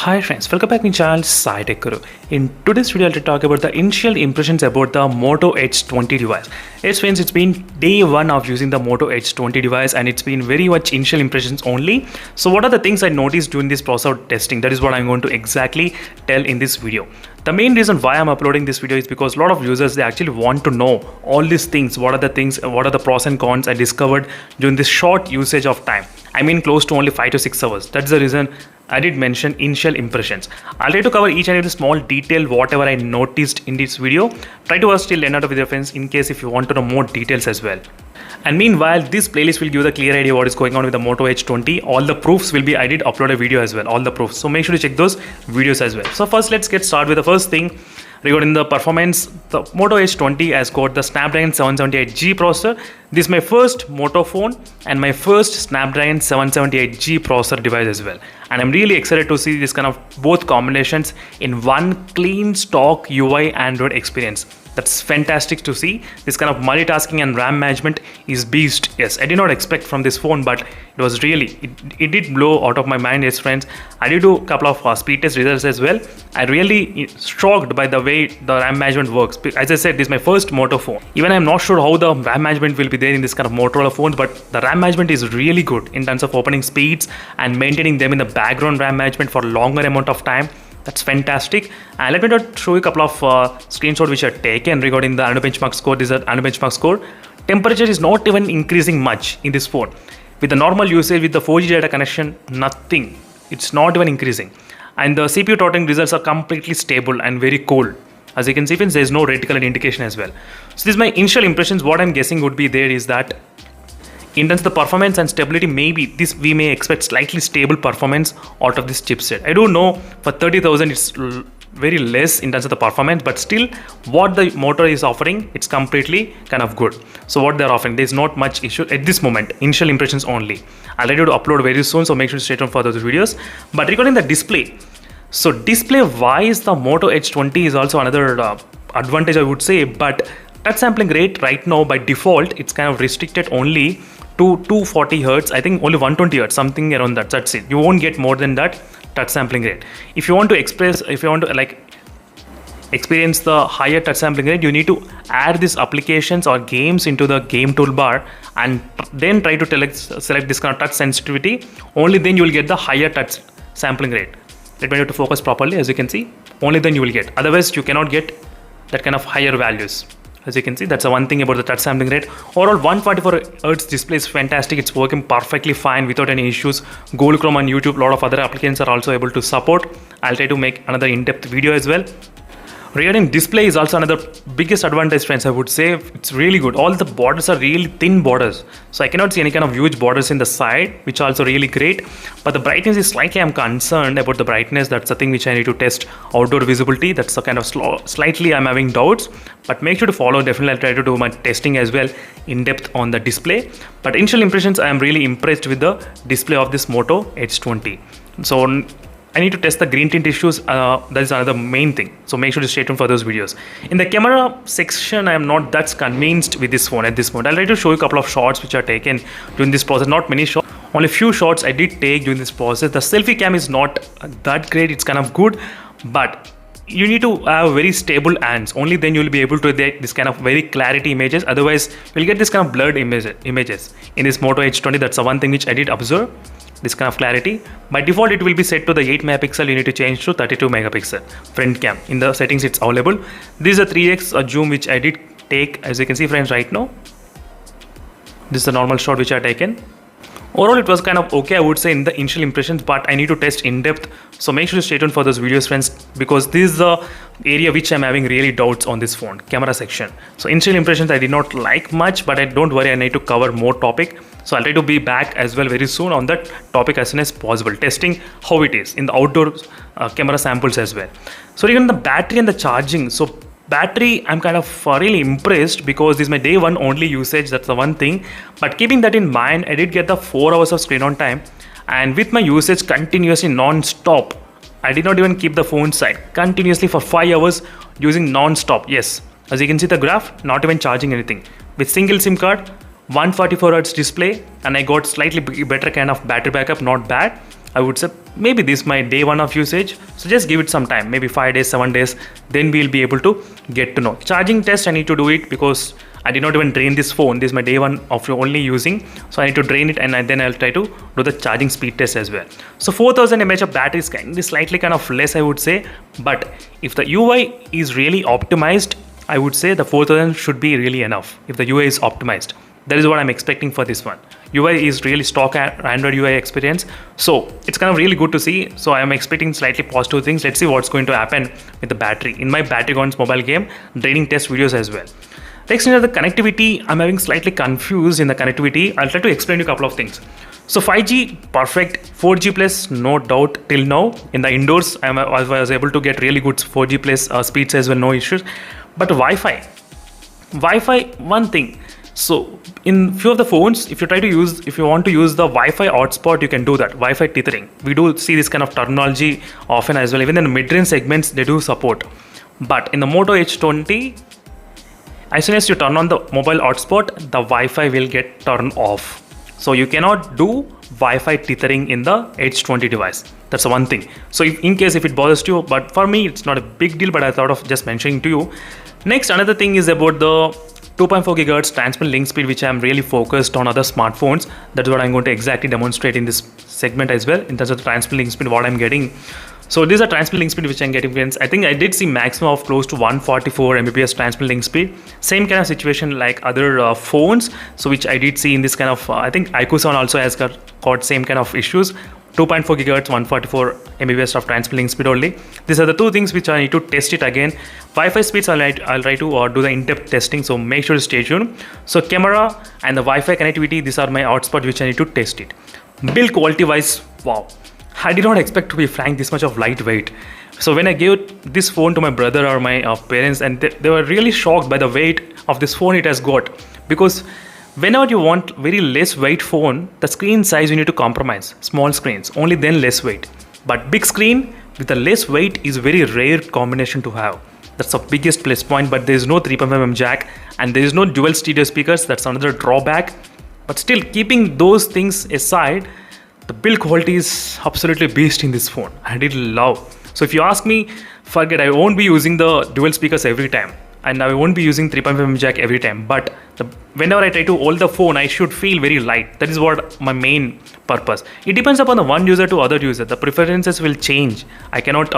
Hi friends, welcome back to my channel Sai Tech Guru. In today's video, I'll talk about the initial impressions about the Moto Edge 20 device. Yes friends, it's been day one of using the Moto Edge 20 device and it's been very much initial impressions only. So what are the things I noticed during this process of testing? That is what I'm going to exactly tell in this video. The main reason why I'm uploading this video is because a lot of users, they actually want to know all these things. What are the pros and cons I discovered during this short usage of time. I mean close to only 5 to 6 hours. That's the reason I did mention initial impressions. I'll try to cover each and every small detail, whatever I noticed in this video. Try to watch till end of the friends in case if you want to know more details as well. And meanwhile, this playlist will give the clear idea what is going on with the Moto Edge 20. All the proofs will be, I did upload a video as well, all the proofs. So make sure to check those videos as well. So first, let's get started with the first thing. Regarding the performance, the Moto Edge 20 has got the Snapdragon 778G processor. This is my first Moto phone and my first Snapdragon 778G processor device as well. And I'm really excited to see this kind of both combinations in one clean stock UI Android experience. That's fantastic to see. This kind of multitasking and RAM management is beast. Yes, I did not expect from this phone, but it was really, it did blow out of my mind. Yes friends, I did do a couple of speed test results as well. I really shocked by the way the RAM management works. As I said, this is my first Moto phone. Even I'm not sure how the RAM management will be there in this kind of Motorola phones, but the RAM management is really good in terms of opening speeds and maintaining them in the background RAM management for a longer amount of time. That's fantastic. And let me show you a couple of screenshots which are taken regarding the AnTuTu benchmark score. This is the AnTuTu benchmark score. Temperature is not even increasing much in this phone. With the normal usage, with the 4G data connection, nothing. It's not even increasing. And the CPU throttling results are completely stable and very cold. As you can see, friends, there is no red color indication as well. So this is my initial impressions. What I'm guessing would be there is that in terms of the performance and stability, maybe this we may expect slightly stable performance out of this chipset. I don't know, for 30,000 it's very less in terms of the performance, but still what the Moto is offering, it's completely kind of good. So what they're offering, there's not much issue at this moment. Initial impressions only. I'll ready to upload very soon, so make sure to stay tuned for those videos. But regarding the display, so display wise, the Moto Edge 20 is also another advantage I would say, but touch sampling rate right now by default, it's kind of restricted only to 240 Hz, I think only 120 Hz, something around that. That's it. You won't get more than that touch sampling rate. If you want to experience the higher touch sampling rate, you need to add these applications or games into the game toolbar and then try to select this kind of touch sensitivity. Only then you will get the higher touch sampling rate. Let me know to focus properly. As you can see, only then you will get. Otherwise, you cannot get that kind of higher values. As you can see, that's the one thing about the touch sampling rate. Overall, 144 Hz display is fantastic. It's working perfectly fine without any issues. Google Chrome and YouTube, a lot of other applications are also able to support. I'll try to make another in-depth video as well. Regarding display is also another biggest advantage, friends. I would say it's really good. All the borders are really thin borders, so I cannot see any kind of huge borders in the side, which are also really great. But the brightness is slightly, I'm concerned about the brightness. That's the thing which I need to test. Outdoor visibility, that's a kind of slightly I'm having doubts, but make sure to follow. Definitely I'll try to do my testing as well in depth on the display. But initial impressions, I am really impressed with the display of this Moto Edge 20. So I need to test the green tint issues. That is another main thing. So make sure to stay tuned for those videos. In the camera section, I am not that convinced with this phone at this point. I'll try to show you a couple of shots which are taken during this process. Not many shots, only few shots I did take during this process. The selfie cam is not that great. It's kind of good, but you need to have very stable hands. Only then you will be able to get this kind of very clarity images. Otherwise, you'll get this kind of blurred images. In this Moto Edge 20, that's the one thing which I did observe. This kind of clarity. By default, it will be set to the 8 megapixel. You need to change to 32 megapixel front cam. In the settings, it's available. This is a 3x zoom which I did take. As you can see, friends, right now, this is the normal shot which I taken. Overall, it was kind of okay, I would say, in the initial impressions, but I need to test in depth. So make sure to stay tuned for those videos, friends, because this is the area which I'm having really doubts on this phone, camera section. So initial impressions I did not like much, but don't worry, I need to cover more topic. So I'll try to be back as well very soon on that topic as soon as possible, testing how it is in the outdoor camera samples as well. So regarding the battery and the charging, so battery, I'm kind of really impressed because this is my day one only usage. That's the one thing. But keeping that in mind, I did get the 4 hours of screen on time, and with my usage continuously non-stop, I did not even keep the phone side continuously for 5 hours using non-stop. Yes, as you can see the graph, not even charging anything with single SIM card, 144 Hz display, and I got slightly better kind of battery backup, not bad. I would say maybe this is my day one of usage. So just give it some time, maybe 5 days, 7 days, then we'll be able to get to know. Charging test, I need to do it because I did not even drain this phone. This is my day one of only using. So I need to drain it and then I'll try to do the charging speed test as well. So 4000 mAh of battery is slightly kind of less, I would say. But if the UI is really optimized, I would say the 4000 should be really enough if the UI is optimized. That is what I'm expecting for this one. UI is really stock Android UI experience. So it's kind of really good to see. So I'm expecting slightly positive things. Let's see what's going to happen with the battery. In my Battlegons mobile game, draining test videos as well. Next, in the connectivity, I'm having slightly confused in the connectivity. I'll try to explain you a couple of things. So 5G, perfect. 4G plus, no doubt till now. In the indoors, I was able to get really good 4G plus speeds as well, no issues. But Wi-Fi, one thing. So in few of the phones, if you want to use the Wi-Fi hotspot, you can do that. Wi-Fi tethering. We do see this kind of terminology often as well. Even in the mid-range segments, they do support. But in the Moto H20, as soon as you turn on the mobile hotspot, the Wi-Fi will get turned off. So you cannot do Wi-Fi tethering in the H20 device. That's one thing. So in case if it bothers you, but for me, it's not a big deal, but I thought of just mentioning to you. Next, another thing is about the 2.4 GHz transmission link speed, which I'm really focused on other smartphones. That's what I'm going to exactly demonstrate in this segment as well, in terms of the transmission link speed, what I'm getting. So this is a transmission link speed which I'm getting. I think I did see maximum of close to 144 Mbps transmission link speed. Same kind of situation like other phones. So which I did see in this kind of, I think iQOO 7 also has got same kind of issues. 2.4 GHz, 144 Mbps of transmission link speed only. These are the two things which I need to test it again. Wi-Fi speeds, I'll try to do the in-depth testing. So make sure to stay tuned. So camera and the Wi-Fi connectivity, these are my hotspot which I need to test it. Build quality wise, wow. I did not expect, to be frank, this much of lightweight. So when I gave this phone to my brother or my parents, and they were really shocked by the weight of this phone it has got. Because whenever you want very less weight phone, the screen size you need to compromise. Small screens, only then less weight. But big screen with the less weight is very rare combination to have. That's the biggest plus point, but there is no 3.5mm jack and there is no dual stereo speakers. That's another drawback. But still, keeping those things aside, the build quality is absolutely beast in this phone. I did love. So if you ask me, forget, I won't be using the dual speakers every time. And I won't be using 3.5mm jack every time. But whenever I try to hold the phone, I should feel very light. That is what my main purpose. It depends upon the one user to other user. The preferences will change. I cannot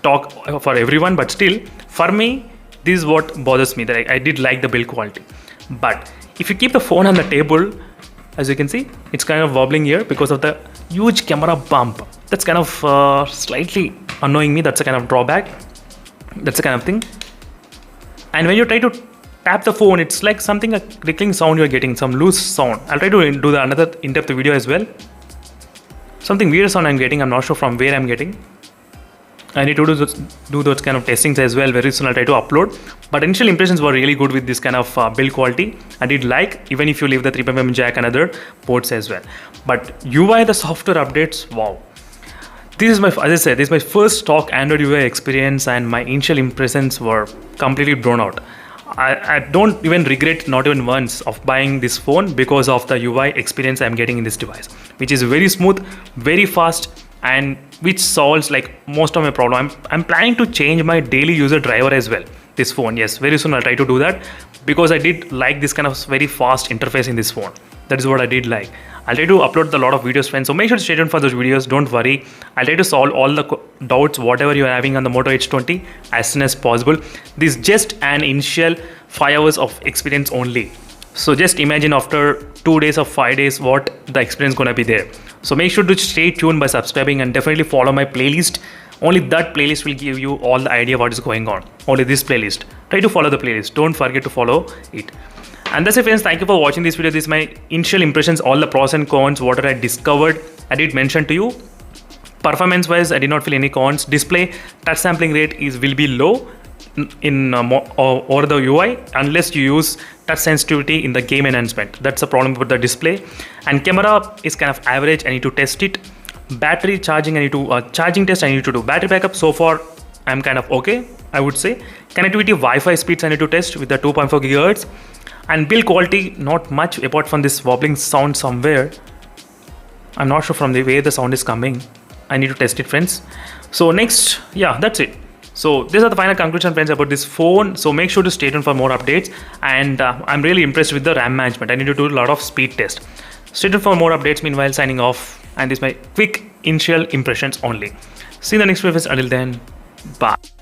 talk for everyone, but still, for me, this is what bothers me, that I did like the build quality. But if you keep the phone on the table, as you can see, it's kind of wobbling here because of the huge camera bump. That's kind of slightly annoying me. That's a kind of drawback. That's the kind of thing. And when you try to tap the phone, it's like something, a clicking sound you're getting, some loose sound. I'll try to do another in-depth video as well. Something weird sound I'm getting. I'm not sure from where I'm getting. I need to do those kind of testings as well. Very soon I'll try to upload. But initial impressions were really good with this kind of build quality. I did like, even if you leave the 3.5mm jack and other ports as well. But UI, the software updates, wow. This is as I said, this is my first stock Android UI experience, and my initial impressions were completely blown out. I don't even regret, not even once, of buying this phone because of the UI experience I'm getting in this device, which is very smooth, very fast, and which solves like most of my problem. I'm planning to change my daily user driver as well, this phone. Yes, very soon I'll try to do that, because I did like this kind of very fast interface in this phone. That is what I did like. I'll try to upload a lot of videos, friends, so make sure to stay tuned for those videos. Don't worry, I'll try to solve all the doubts whatever you are having on the Moto H20 as soon as possible. This is just an initial 5 hours of experience only. So just imagine after 2 days or 5 days what the experience gonna be there. So make sure to stay tuned by subscribing, and definitely follow my playlist. Only that playlist will give you all the idea what is going on. Only this playlist. Try to follow the playlist. Don't forget to follow it. And that's it, friends. Thank you for watching this video. This is my initial impressions, all the pros and cons, what I discovered. I did mention to you. Performance wise, I did not feel any cons. Display touch sampling rate will be low in over the UI unless you use touch sensitivity in the game enhancement. That's a problem with the display. And camera is kind of average. I need to test it. Battery charging, I need to charging test. I need to do battery backup. So far, I'm kind of okay, I would say. Connectivity, Wi-Fi speeds I need to test with the 2.4 GHz. And build quality, not much apart from this wobbling sound somewhere. I'm not sure from the way the sound is coming. I need to test it, friends. So next, yeah, that's it. So these are the final conclusion, friends, about this phone. So make sure to stay tuned for more updates. And I'm really impressed with the RAM management. I need to do a lot of speed test. Stay tuned for more updates. Meanwhile, signing off. And this is my quick initial impressions only. See you in the next video. Until then, bye.